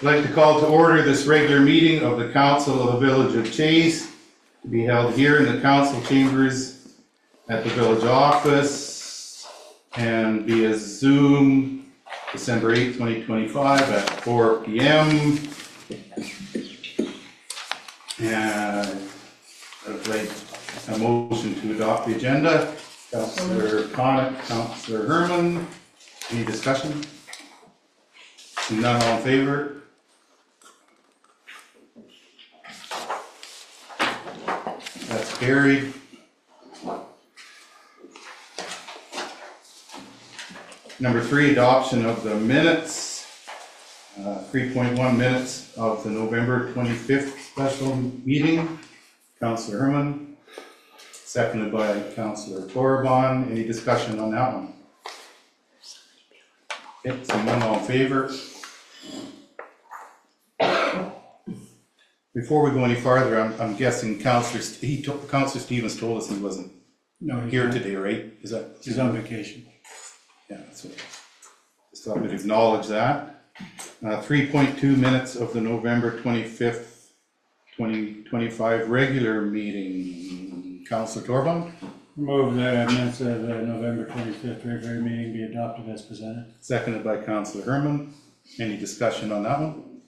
I'd like to call to order this regular meeting of the Council of the Village of Chase to be held here in the council chambers at the village office and via Zoom December 8, 2025 at 4 p.m. And I'd like a motion to adopt the agenda. Councillor Connick, Councillor Herman, any discussion? None, all in favor? That's carried. Number 3, adoption of the minutes. 3.1 minutes of the November 25th special meeting. Councillor Herman, seconded by Councillor Torabon. Any discussion on that one? Okay, so none, all in favor? Before we go any farther, I'm guessing Councillor Stevens told us he wasn't here today, right? Is that? He's on vacation. Yeah, so just thought we'd acknowledge that. 3.2 minutes of the November 25th, 2025 regular meeting. Councillor Torban? Move the minutes of the November 25th regular meeting be adopted as presented. Seconded by Councillor Herman. Any discussion on that one?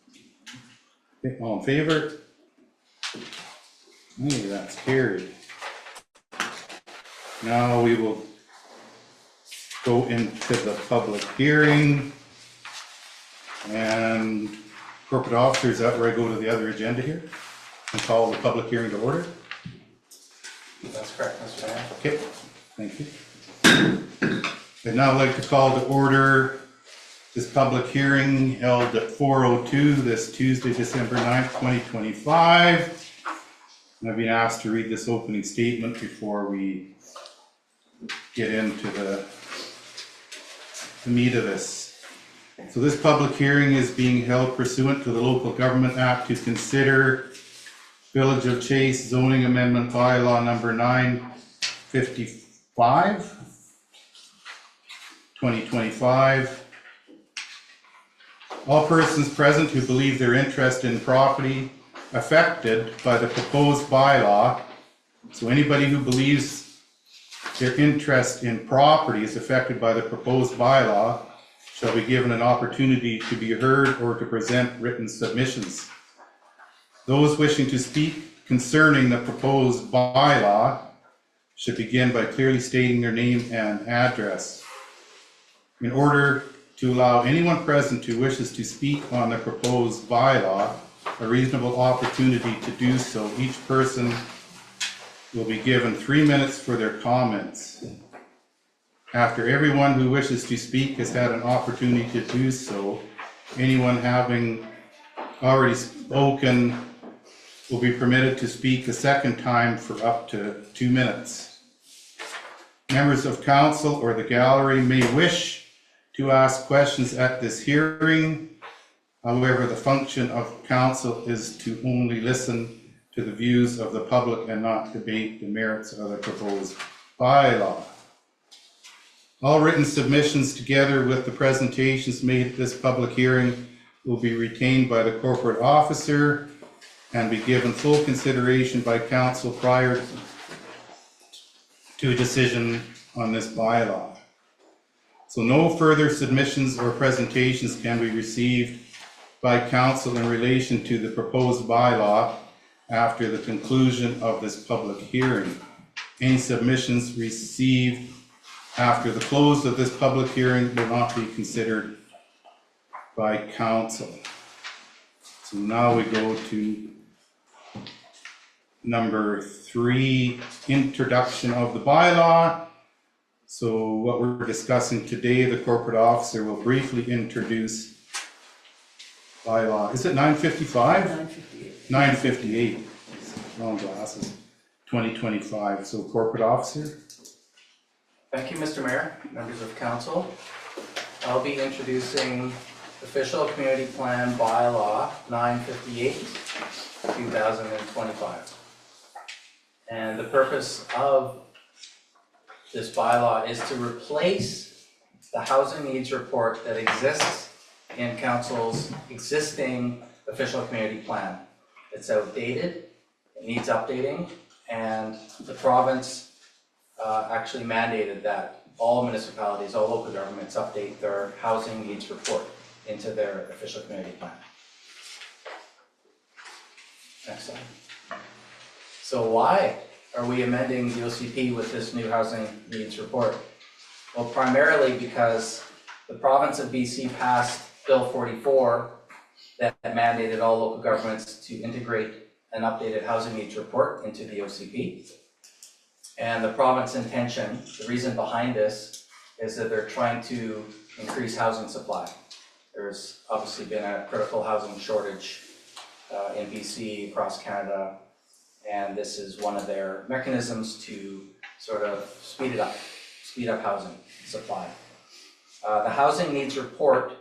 Okay, all in favor? Hey, that's carried. Now we will go into the public hearing. And corporate officer, is that where I go to the other agenda here? And call the public hearing to order? That's correct, Mr. Mayor. Okay, thank you. I'd now like to call to order this public hearing held at 4:02 this Tuesday, December 9th, 2025. And I've been asked to read this opening statement before we get into the meat of this. So this public hearing is being held pursuant to the Local Government Act to consider Village of Chase zoning amendment bylaw number 955, 2025. All persons present who believe their interest in property affected by the proposed bylaw, so anybody who believes their interest in property is affected by the proposed bylaw shall be given an opportunity to be heard or to present written submissions. Those wishing to speak concerning the proposed bylaw should begin by clearly stating their name and address. In order to allow anyone present who wishes to speak on the proposed bylaw a reasonable opportunity to do so, each person will be given 3 minutes for their comments. After everyone who wishes to speak has had an opportunity to do so, anyone having already spoken will be permitted to speak a second time for up to 2 minutes. Members of council or the gallery may wish to ask questions at this hearing. However, the function of council is to only listen to the views of the public and not debate the merits of the proposed bylaw. All written submissions together with the presentations made at this public hearing will be retained by the corporate officer and be given full consideration by council prior to a decision on this bylaw. So no further submissions or presentations can be received by council in relation to the proposed bylaw after the conclusion of this public hearing. Any submissions received after the close of this public hearing will not be considered by council. So now we go to number 3, introduction of the bylaw. So what we're discussing today, the corporate officer will briefly introduce bylaw. Is it 955? 958. 958. Wrong glasses. 2025. So corporate officer. Thank you, Mr. Mayor, members of council. I'll be introducing Official Community Plan Bylaw 958, 2025. And the purpose of this bylaw is to replace the housing needs report that exists in council's existing official community plan. It's outdated, it needs updating, and the province actually mandated that all municipalities, all local governments update their housing needs report into their official community plan. Next slide. So why are we amending the OCP with this new housing needs report? Well, primarily because the province of BC passed Bill 44 that mandated all local governments to integrate an updated housing needs report into the OCP. And the province intention, the reason behind this, is that they're trying to increase housing supply. There's obviously been a critical housing shortage in BC, across Canada, and this is one of their mechanisms to sort of speed up housing supply. The housing needs report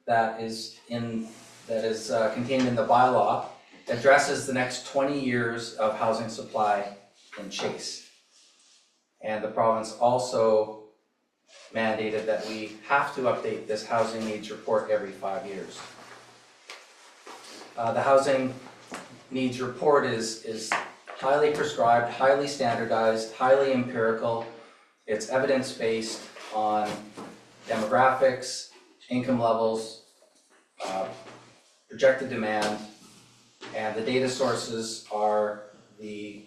that is contained in the bylaw addresses the next 20 years of housing supply in Chase. And the province also mandated that we have to update this housing needs report every 5 years. The housing needs report is highly prescribed, highly standardized, highly empirical. It's evidence-based on demographics, income levels, projected demand, and the data sources are the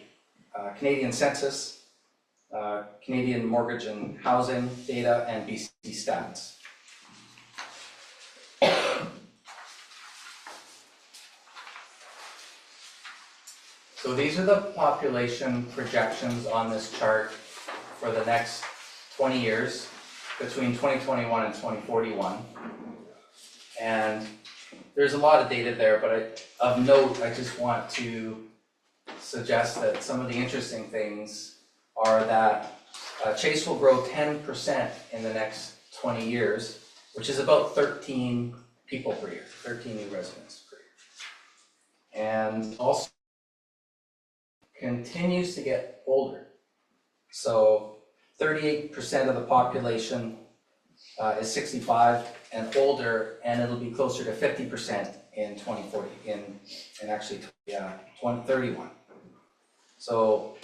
Canadian Census, Canadian Mortgage and Housing data, and BC Stats. So these are the population projections on this chart for the next 20 years, between 2021 and 2041. And there's a lot of data there, but of note, I just want to suggest that some of the interesting things are that Chase will grow 10% in the next 20 years, which is about 13 people per year, 13 new residents per year. And also continues to get older. So 38% of the population is 65 and older, and it'll be closer to 50% in 2040, in actually 2031. So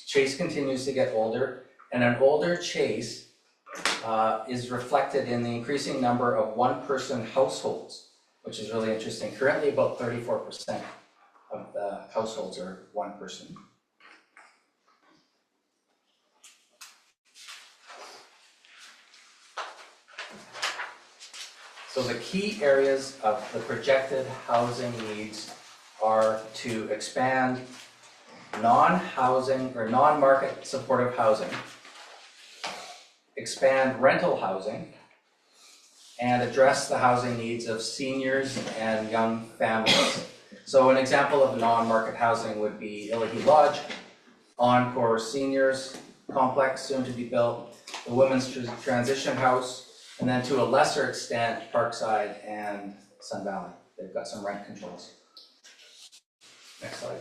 Chase continues to get older, and an older Chase is reflected in the increasing number of one-person households, which is really interesting. Currently, about 34% of the households are one person. So the key areas of the projected housing needs are to expand non-housing or non-market supportive housing, expand rental housing, and address the housing needs of seniors and young families. So an example of non-market housing would be Illahee Lodge, Encore Seniors Complex, soon to be built, the Women's Transition House, and then to a lesser extent, Parkside and Sun Valley. They've got some rent controls. Next slide.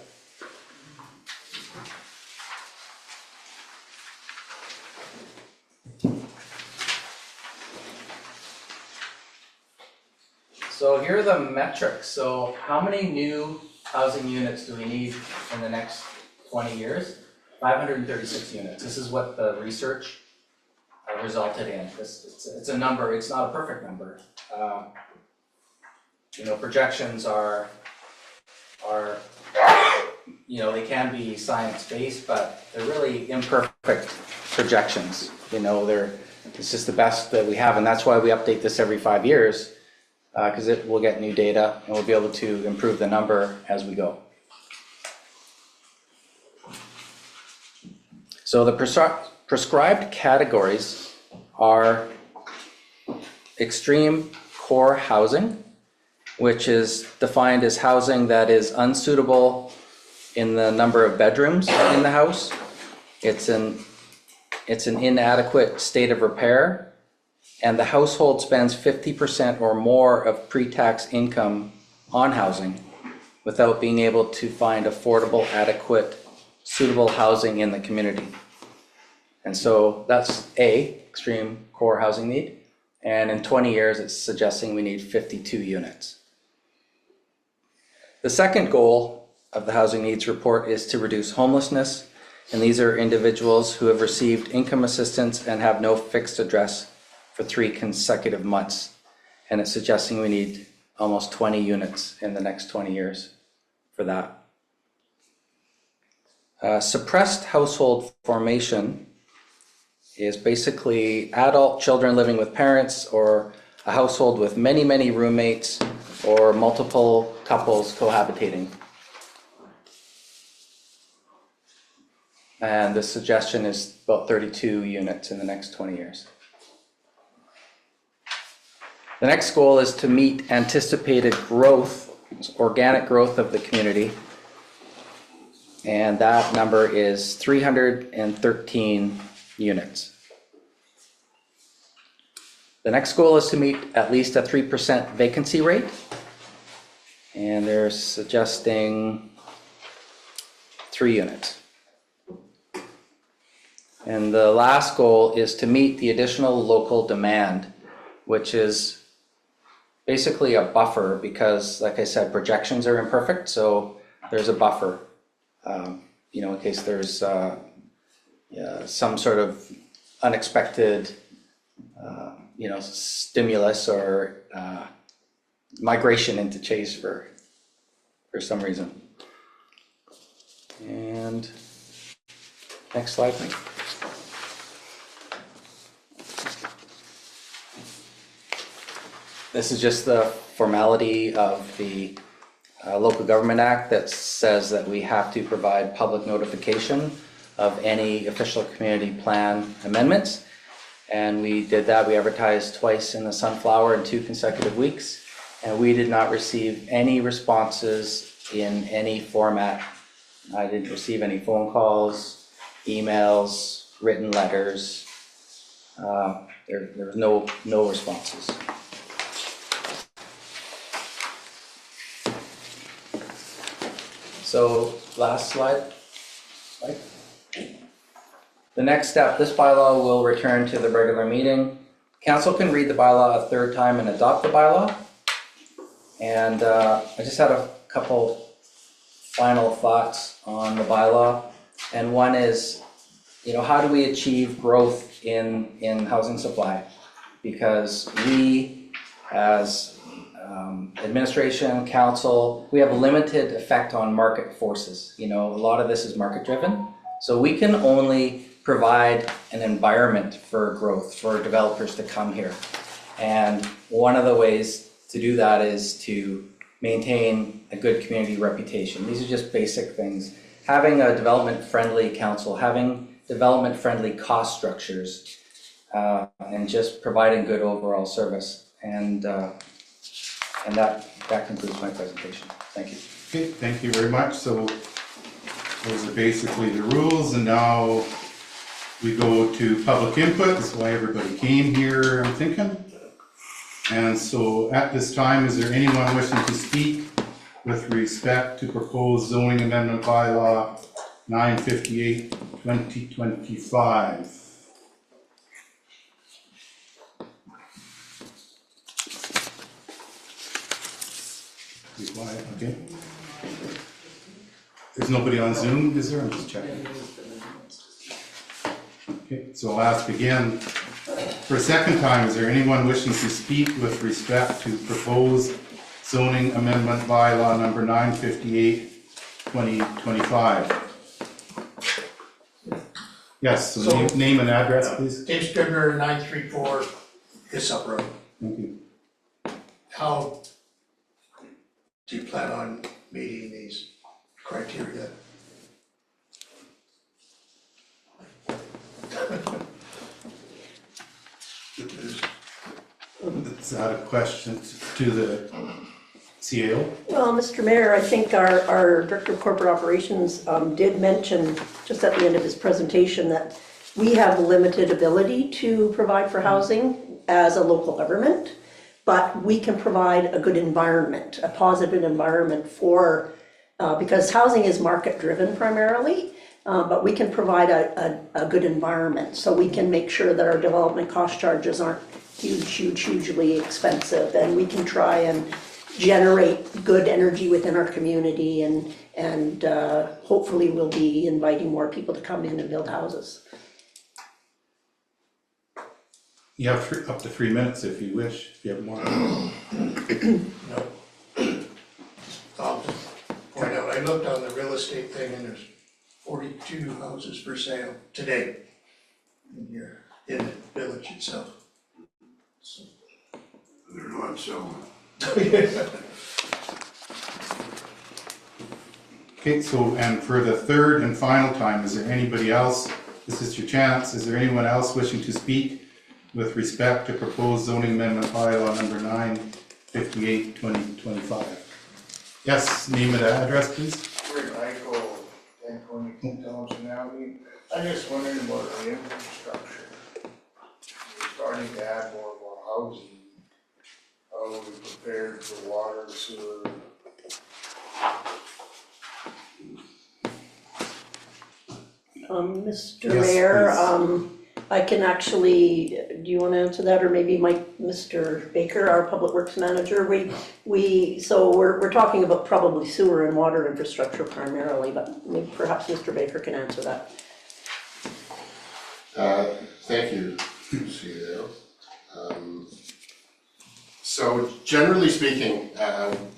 So here are the metrics. So how many new housing units do we need in the next 20 years? 536 units. This is what the research resulted in. It's a number, it's not a perfect number. Projections are, they can be science-based, but they're really imperfect projections. It's just the best that we have, and that's why we update this every 5 years, because it will get new data, and we'll be able to improve the number as we go. So the prescribed categories are extreme core housing, which is defined as housing that is unsuitable in the number of bedrooms in the house. It's an inadequate state of repair, and the household spends 50% or more of pre-tax income on housing without being able to find affordable, adequate, suitable housing in the community. And so that's A, extreme core housing need. And in 20 years, it's suggesting we need 52 units. The second goal of the Housing Needs Report is to reduce homelessness. And these are individuals who have received income assistance and have no fixed address for 3 consecutive months. And it's suggesting we need almost 20 units in the next 20 years for that. Suppressed household formation is basically adult children living with parents, or a household with many, many roommates, or multiple couples cohabitating. And the suggestion is about 32 units in the next 20 years. The next goal is to meet anticipated growth, organic growth of the community. And that number is 313 units. The next goal is to meet at least a 3% vacancy rate. And they're suggesting 3 units. And the last goal is to meet the additional local demand, which is basically a buffer because, like I said, projections are imperfect, so there's a buffer, in case there's some sort of unexpected, stimulus or migration into Chase for some reason. And next slide, please. This is just the formality of the Local Government Act that says that we have to provide public notification of any official community plan amendments. And we did that. We advertised twice in the Sunflower in 2 consecutive weeks. And we did not receive any responses in any format. I didn't receive any phone calls, emails, written letters. There was no responses. So last slide. The next step, this bylaw will return to the regular meeting. Council can read the bylaw a 3rd time and adopt the bylaw. And I just had a couple final thoughts on the bylaw. And one is, how do we achieve growth in housing supply? Because we, as administration, council, we have limited effect on market forces. A lot of this is market driven. So we can only provide an environment for growth, for developers to come here. And one of the ways to do that is to maintain a good community reputation. These are just basic things. Having a development-friendly council, having development-friendly cost structures, and just providing good overall service. And that concludes my presentation. Thank you. Okay, thank you very much. So those are basically the rules, and now we go to public input. That's why everybody came here, I'm thinking. And so at this time, is there anyone wishing to speak with respect to proposed zoning amendment bylaw 958, 2025? Be quiet, okay. There's nobody on Zoom, is there? I'm just checking. Okay, so I'll ask again. For a second time, is there anyone wishing to speak with respect to proposed zoning amendment bylaw number 958, 2025? Yes, so name and address, please. Dave Scribner, 934 Hyssop Road. Thank you. How do you plan on meeting these criteria? Is that a question to the CAO? Well, Mr. Mayor, I think our Director of Corporate Operations did mention just at the end of his presentation that we have limited ability to provide for housing as a local government, but we can provide a good environment, a positive environment for, because housing is market driven primarily. but we can provide a good environment. So we can make sure that our development cost charges aren't hugely expensive, and we can try and generate good energy within our community, and hopefully we'll be inviting more people to come in and build houses. You have up to 3 minutes if you wish, if you have more. No. I'll just point out, I looked on the real estate thing and there's 42 houses for sale today in here, in the village itself. So, They're not selling. Okay, so, and for the third and final time, is there anybody else, this is your chance, is there anyone else wishing to speak with respect to proposed zoning amendment bylaw number 958, 2025? Yes, name and address, please. Rick Michael, 1022 Thompson Avenue. I just wondering about the infrastructure. We're starting to add more and more housing. How are we prepared for water, sewer? Mr. Yes, Mayor, please. I can actually, do you want to answer that, or maybe Mr. Baker, our Public Works Manager? So we're talking about probably sewer and water infrastructure primarily, but maybe perhaps Mr. Baker can answer that. Thank you, CEO. So generally speaking,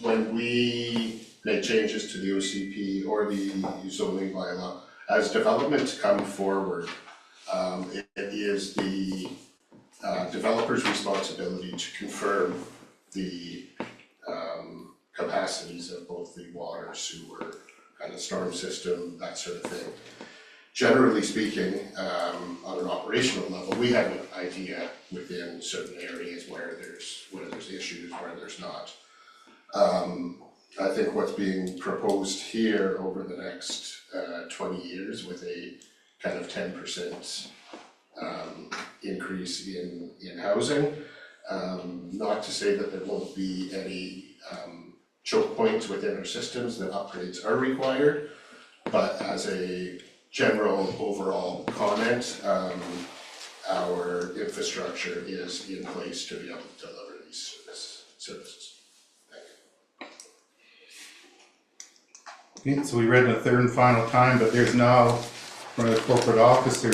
when we make changes to the OCP or the zoning bylaw, as developments come forward, it is the developer's responsibility to confirm the capacities of both the water, sewer, and the storm system, that sort of thing. Generally speaking, on an operational level, we have an idea within certain areas where there's issues, where there's not. I think what's being proposed here over the next 20 years with a kind of 10% increase in housing, not to say that there won't be any choke points within our systems that upgrades are required, but as a general overall comment, our infrastructure is in place to be able to deliver these services. Okay, so we read it a third and final time, but there's now, from the corporate officer,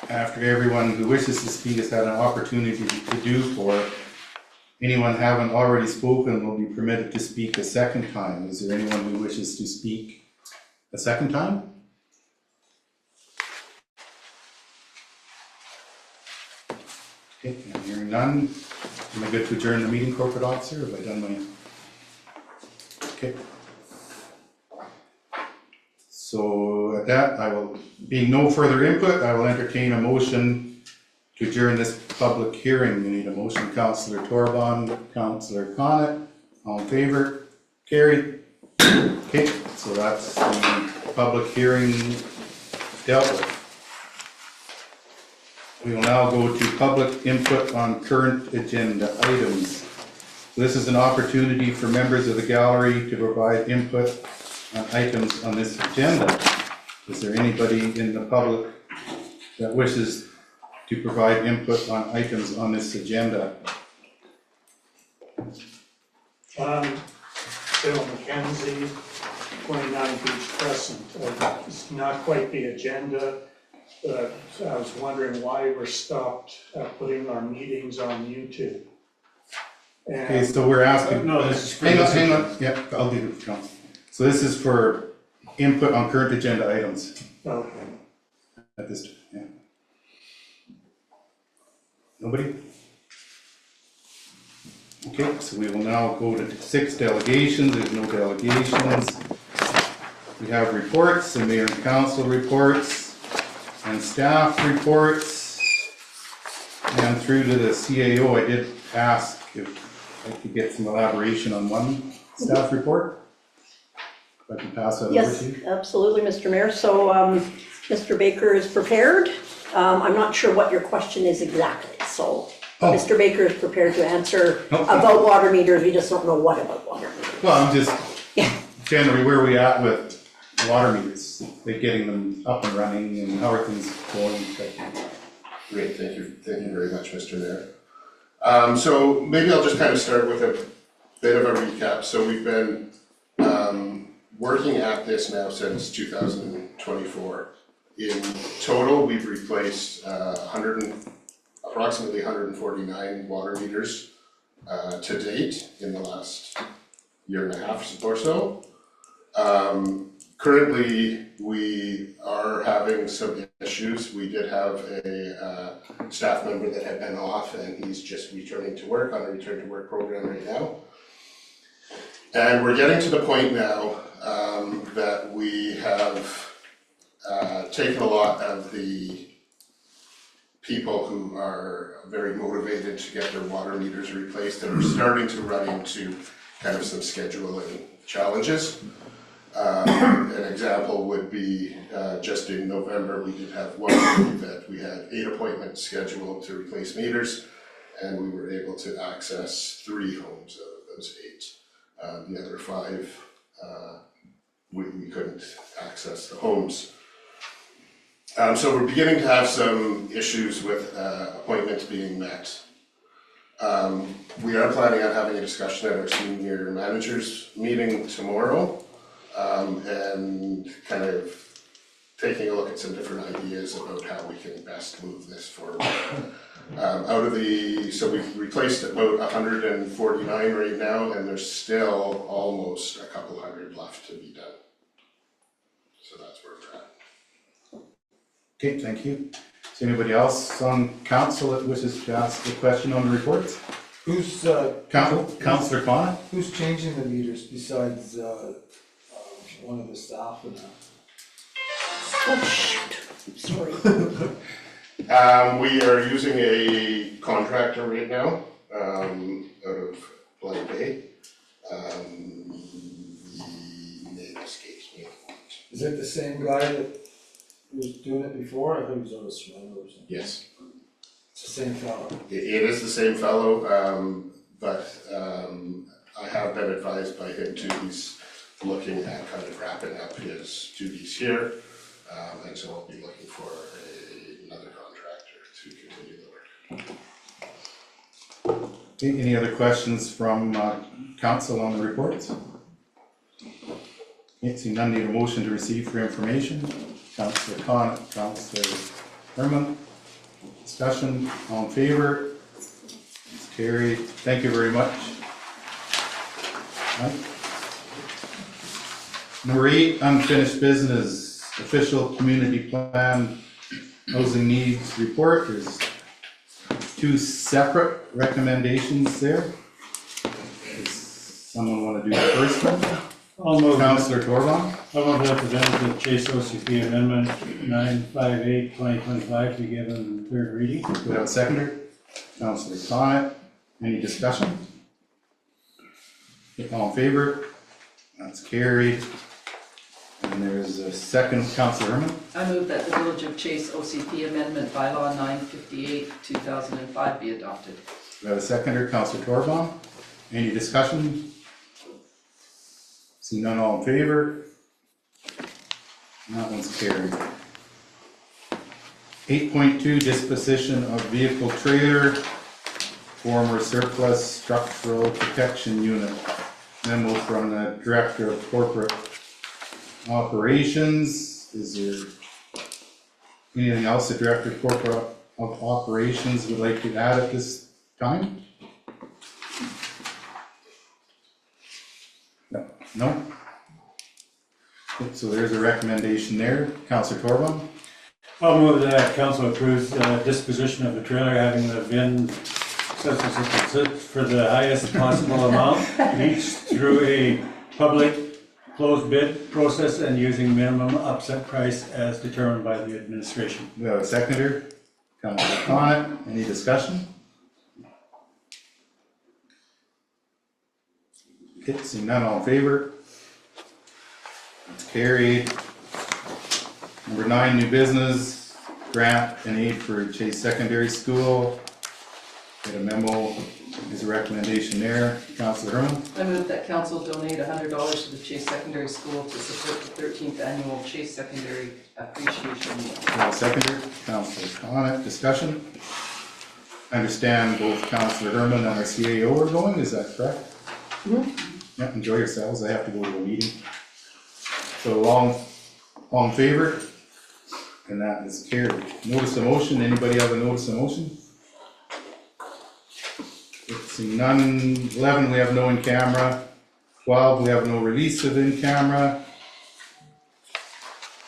after everyone who wishes to speak has had an opportunity to do for, anyone haven't already spoken will be permitted to speak a second time. Is there anyone who wishes to speak a second time? Okay, I'm hearing none. Am I good to adjourn the meeting, corporate officer? Have I done my... Okay. So at that, being no further input, I will entertain a motion to adjourn this public hearing. We need a motion, Councillor Torbon, Councillor Connett, all in favor, carried. Okay, so that's the public hearing dealt with. We will now go to public input on current agenda items. This is an opportunity for members of the gallery to provide input on items on this agenda. Is there anybody in the public that wishes to provide input on items on this agenda? Bill McKenzie, 29 Beach Crescent. It's not quite the agenda, but I was wondering why we're stopped putting our meetings on YouTube. Okay, And so we're asking. No, this is for Hang on, this hang on, yeah, I'll do it, Council. So this is for input on current agenda items okay. at this, yeah. Nobody? Okay, so we will now go to 6 delegations. There's no delegations. We have reports, the mayor and council reports, and staff reports. And through to the CAO, I did ask if I could get some elaboration on one staff report. If I can pass that over Yes, to you. absolutely, Mr. Mayor. So Mr. Baker is prepared. I'm not sure what your question is exactly, so Oh. Mr. Baker is prepared to answer Okay. about water meters. We just don't know what about water meters. Well, I'm just Yeah. generally where we at with water meters, like getting them up and running, and how are things going? Great, thank you very much, Mr. Mayor. So maybe I'll just kind of start with a bit of a recap. So we've been working at this now since 2024. In total, we've replaced approximately 149 water meters to date in the last year and a half or so. Currently, we are having some issues. We did have a staff member that had been off, and he's just returning to work on a return to work program right now. And we're getting to the point now that we have taken a lot of the people who are very motivated to get their water meters replaced, and we're starting to run into kind of some scheduling challenges. An example would be just in November, we did have one week that we had 8 appointments scheduled to replace meters, and we were able to access 3 homes out of those 8. The other 5, we couldn't access the homes. So we're beginning to have some issues with appointments being met. We are planning on having a discussion at our senior managers meeting tomorrow, and kind of taking a look at some different ideas about how we can best move this forward. So we've replaced about 149 right now, and there's still almost a couple hundred left to be done. So that's where we're at. Okay, thank you. Is there anybody else on council that wishes to ask a question on the reports? Who's, Councillor Connor? who's changing the meters besides, one of the staff and that? Oh, shoot, sorry. We are using a contractor right now, out of Blythe Bay. The name escapes me. Is it the same guy that was doing it before? I thought he was on a swim or something. Yes, It's the same fellow. it is the same fellow, but I have been advised by him too, he's looking at kind of wrapping up his duties here. And so I'll be looking for another contractor to continue the work. Any other questions from council on the reports? Okay, seeing none, need a motion to receive for information. Councillor Connor, Councillor Herman. Discussion, all in favor? It's carried. Thank you very much. Right. Number 8, unfinished business, official community plan housing needs report. There's 2 separate recommendations there. Does someone want to do the first one? I'll move Councillor Torban? I'll move that the Benefit Chase OCP Amendment 958-2025 be given third reading. Do we have a seconder? Councillor Sonnet. Any discussion? All in favor? That's carried. And there's a second, Councillor Herman. I move that the Village of Chase OCP Amendment Bylaw 958-2005 be adopted. Do we have a seconder, Councillor Torban? Any discussion? See none, all in favor? And that one's carried. 8.2, disposition of vehicle trailer, former surplus structural protection unit. Memo from the Director of Corporate Operations. Is there anything else the Director of Corporate Operations would like to add at this time? No? Okay, so there's a recommendation there. Councillor Torban? I'll move that council approves disposition of the trailer having the VIN such for the highest possible amount, each through a public closed bid process and using minimum upset price as determined by the administration. We have a seconder. Councillor Connett, any discussion? Okay, seeing none, all in favor? It's carried. Number 9, new business, grant and aid for Chase Secondary School. Get a memo Is a recommendation there. Councillor Herman, I move that council donate $100 to the Chase Secondary School to support the 13th annual Chase Secondary Appreciation Meal. seconder. Councillor Coniff, discussion. I understand both Councillor Herman and our CAO are going, is that correct? Yeah, enjoy yourselves, I have to go to a meeting. So all in favor? And that is carried. Notice of motion, anybody have a notice of motion? Seeing none. 11, we have no in camera. 12, we have no release of in camera.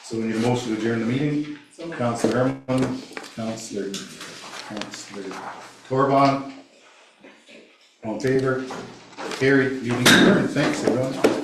So we need a motion to adjourn the meeting. So moved. Councillor Herman, Councillor Torban. All in favor? Carried, meeting adjourned, thanks everyone.